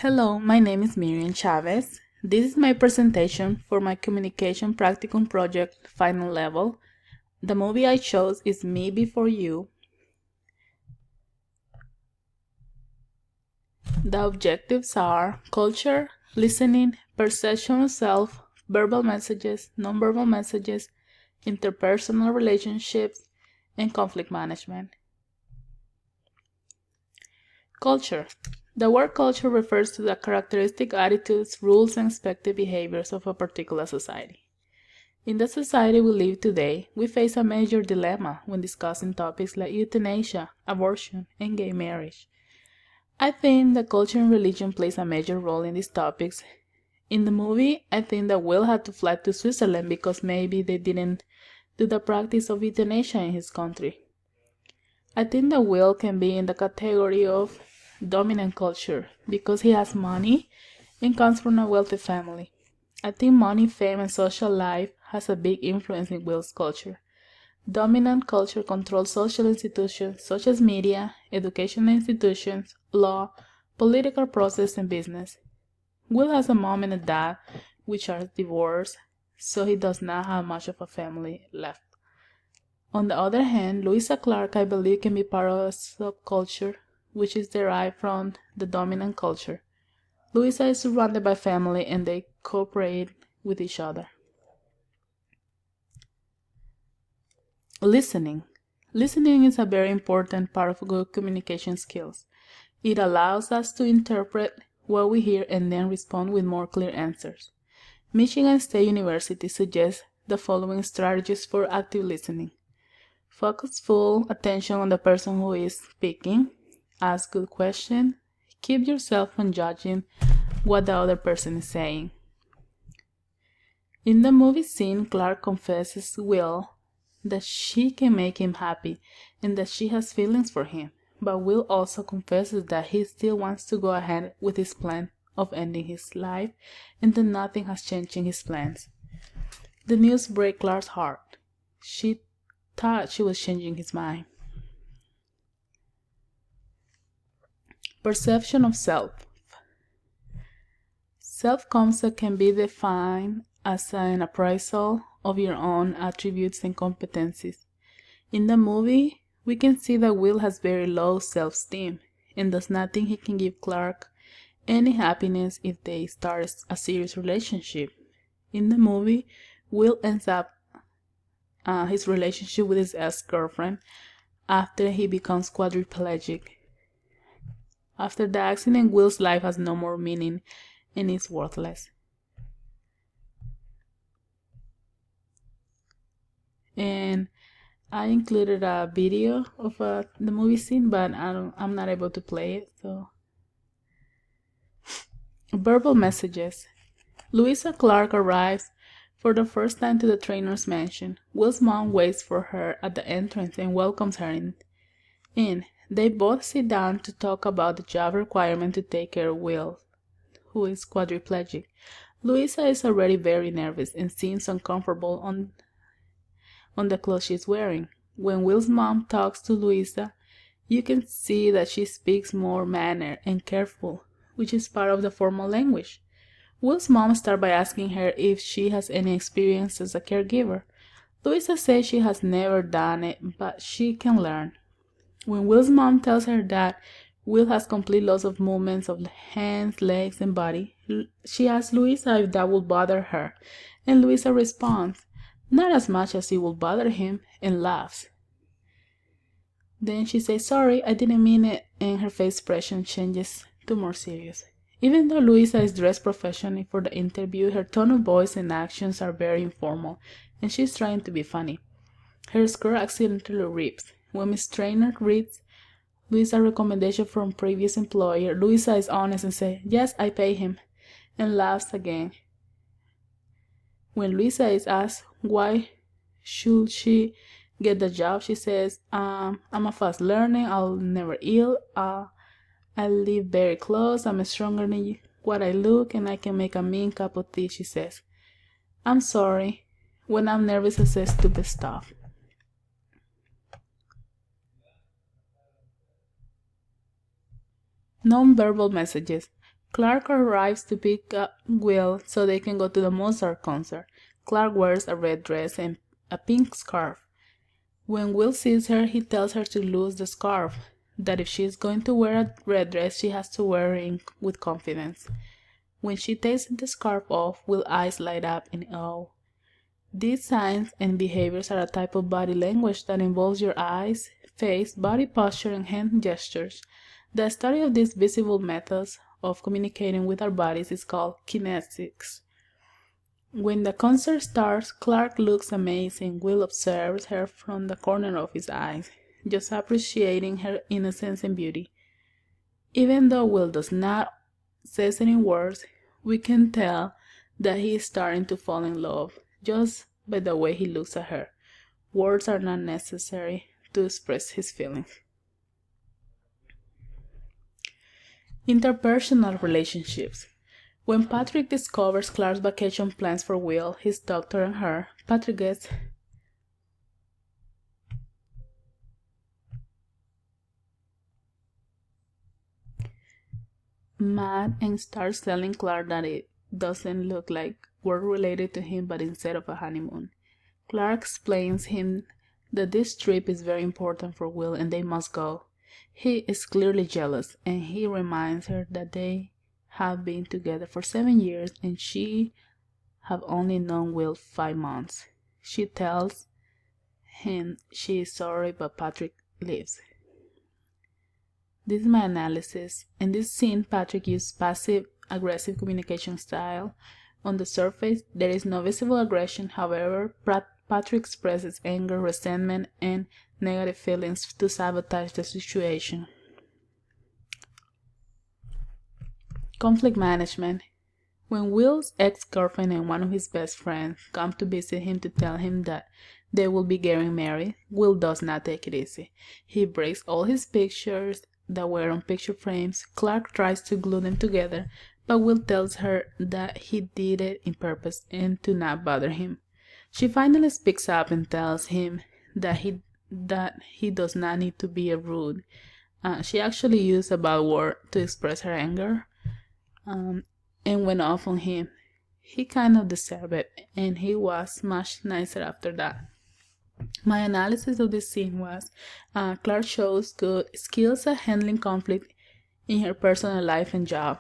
Hello, my name is Miriam Chavez. This is my presentation for my communication practicum project final level. The movie I chose is Me Before You. The objectives are culture, listening, perception of self, verbal messages, nonverbal messages, interpersonal relationships, and conflict management. Culture. The word culture refers to the characteristic attitudes, rules, and expected behaviors of a particular society. In the society we live today, we face a major dilemma when discussing topics like euthanasia, abortion, and gay marriage. I think that culture and religion plays a major role in these topics. In the movie, I think that Will had to fly to Switzerland because maybe they didn't do the practice of euthanasia in his country. I think that Will can be in the category of dominant culture because he has money and comes from a wealthy family. I think money, fame, and social life has a big influence in Will's culture. Dominant culture controls social institutions such as media, educational institutions, law, political process, and business. Will has a mom and a dad, which are divorced, so he does not have much of a family left. On the other hand, Louisa Clark, I believe, can be part of a subculture which is derived from the dominant culture. Louisa is surrounded by family and they cooperate with each other. Listening. Listening is a very important part of good communication skills. It allows us to interpret what we hear and then respond with more clear answers. Michigan State University suggests the following strategies for active listening. Focus full attention on the person who is speaking. Ask good questions. Keep yourself from judging what the other person is saying. In the movie scene, Clark confesses to Will that she can make him happy and that she has feelings for him, but Will also confesses that he still wants to go ahead with his plan of ending his life and that nothing has changed in his plans. The news breaks Clark's heart. She thought she was changing his mind. Perception of self. Self-concept can be defined as an appraisal of your own attributes and competencies. In the movie, we can see that Will has very low self-esteem and does not think he can give Clark any happiness if they start a serious relationship. In the movie, Will ends up his relationship with his ex-girlfriend after he becomes quadriplegic. After the accident, Will's life has no more meaning and is worthless. And I included a video of the movie scene, but I'm not able to play it. So, verbal messages. Louisa Clark arrives for the first time to the trainer's mansion. Will's mom waits for her at the entrance and welcomes her in. They both sit down to talk about the job requirement to take care of Will, who is quadriplegic. Louisa is already very nervous and seems uncomfortable on the clothes she's wearing. When Will's mom talks to Louisa, you can see that she speaks more mannered and careful, which is part of the formal language. Will's mom starts by asking her if she has any experience as a caregiver. Louisa says she has never done it, but she can learn. When Will's mom tells her that Will has complete loss of movements of the hands, legs, and body, she asks Louisa if that will bother her, and Louisa responds, "Not as much as it will bother him," and laughs. Then she says, "Sorry, I didn't mean it," and her face expression changes to more serious. Even though Louisa is dressed professionally for the interview, her tone of voice and actions are very informal, and she's trying to be funny. Her skirt accidentally rips. When Miss Trainer reads Louisa's recommendation from previous employer, Louisa is honest and says, "Yes, I pay him," and laughs again. When Louisa is asked why should she get the job, she says, I'm a fast learner, I'll never ill, I live very close, I'm stronger than what I look, and I can make a mean cup of tea, she says. I'm sorry, when I'm nervous I say stupid stuff. Non-verbal messages. Clark arrives to pick up Will so they can go to the Mozart concert. Clark wears a red dress and a pink scarf. When Will sees her, he tells her to lose the scarf, that if she is going to wear a red dress, she has to wear it with confidence. When she takes the scarf off, Will's eyes light up in awe. These signs and behaviors are a type of body language that involves your eyes, face, body posture, and hand gestures. The study of these visible methods of communicating with our bodies is called kinesics. When the concert starts, Clark looks amazing. Will observes her from the corner of his eyes, just appreciating her innocence and beauty. Even though Will does not say any words, we can tell that he is starting to fall in love just by the way he looks at her. Words are not necessary to express his feelings. Interpersonal relationships. When Patrick discovers Clark's vacation plans for Will, his doctor, and her, Patrick gets mad and starts telling Clark that it doesn't look like work related to him but instead of a honeymoon. Clark explains him that this trip is very important for Will and they must go. He is clearly jealous and he reminds her that they have been together for 7 years and she have only known Will 5 months. She tells him she is sorry but Patrick leaves. This is my analysis. In this scene, Patrick used passive-aggressive communication style. On the surface, there is no visible aggression. However, Patrick expresses anger, resentment, and negative feelings to sabotage the situation. Conflict management. When Will's ex-girlfriend and one of his best friends come to visit him to tell him that they will be getting married, Will does not take it easy. He breaks all his pictures that were on picture frames. Clark tries to glue them together, but Will tells her that he did it in purpose and to not bother him. She finally speaks up and tells him that he does not need to be rude. She actually used a bad word to express her anger and went off on him. He kind of deserved it, and he was much nicer after that. My analysis of this scene was Clark shows good skills at handling conflict in her personal life and job.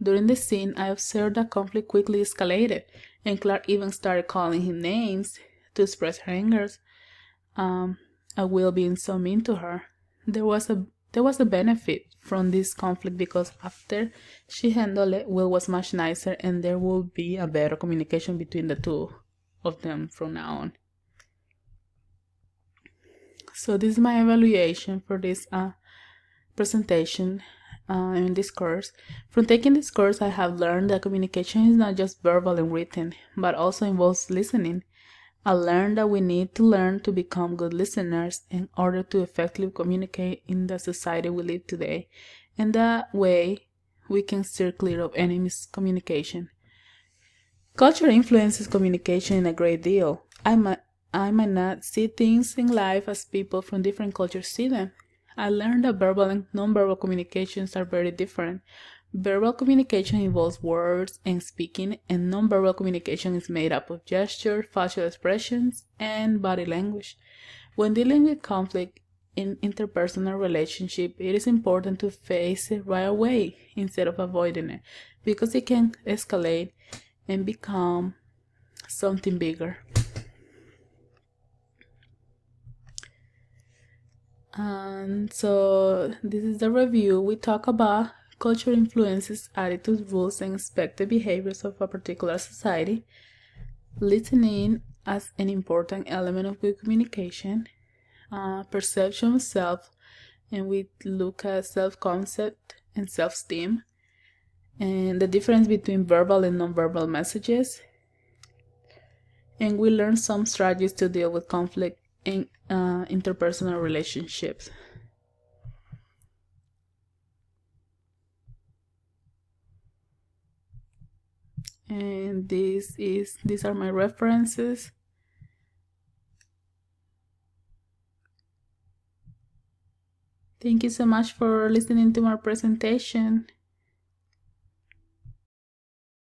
During this scene, I observed that conflict quickly escalated, and Clark even started calling him names to express her anger at Will being so mean to her. There was a benefit from this conflict because after she handled it, Will was much nicer and there will be a better communication between the two of them from now on. So this is my evaluation for this presentation in this course. From taking this course, I have learned that communication is not just verbal and written, but also involves listening. I learned that we need to learn to become good listeners in order to effectively communicate in the society we live today. And that way, we can steer clear of any miscommunication. Culture influences communication in a great deal. I might not see things in life as people from different cultures see them. I learned that verbal and nonverbal communications are very different. Verbal communication involves words and speaking, and nonverbal communication is made up of gestures, facial expressions, and body language. When dealing with conflict in interpersonal relationship, it is important to face it right away instead of avoiding it, because it can escalate and become something bigger. And so this is the review. We talk about culture influences attitudes, rules, and expected behaviors of a particular society. Listening as an important element of good communication. Perception of self, and we look at self-concept and self-esteem. And the difference between verbal and nonverbal messages. And we learn some strategies to deal with conflict in interpersonal relationships. And these are my references. Thank you so much for listening to my presentation.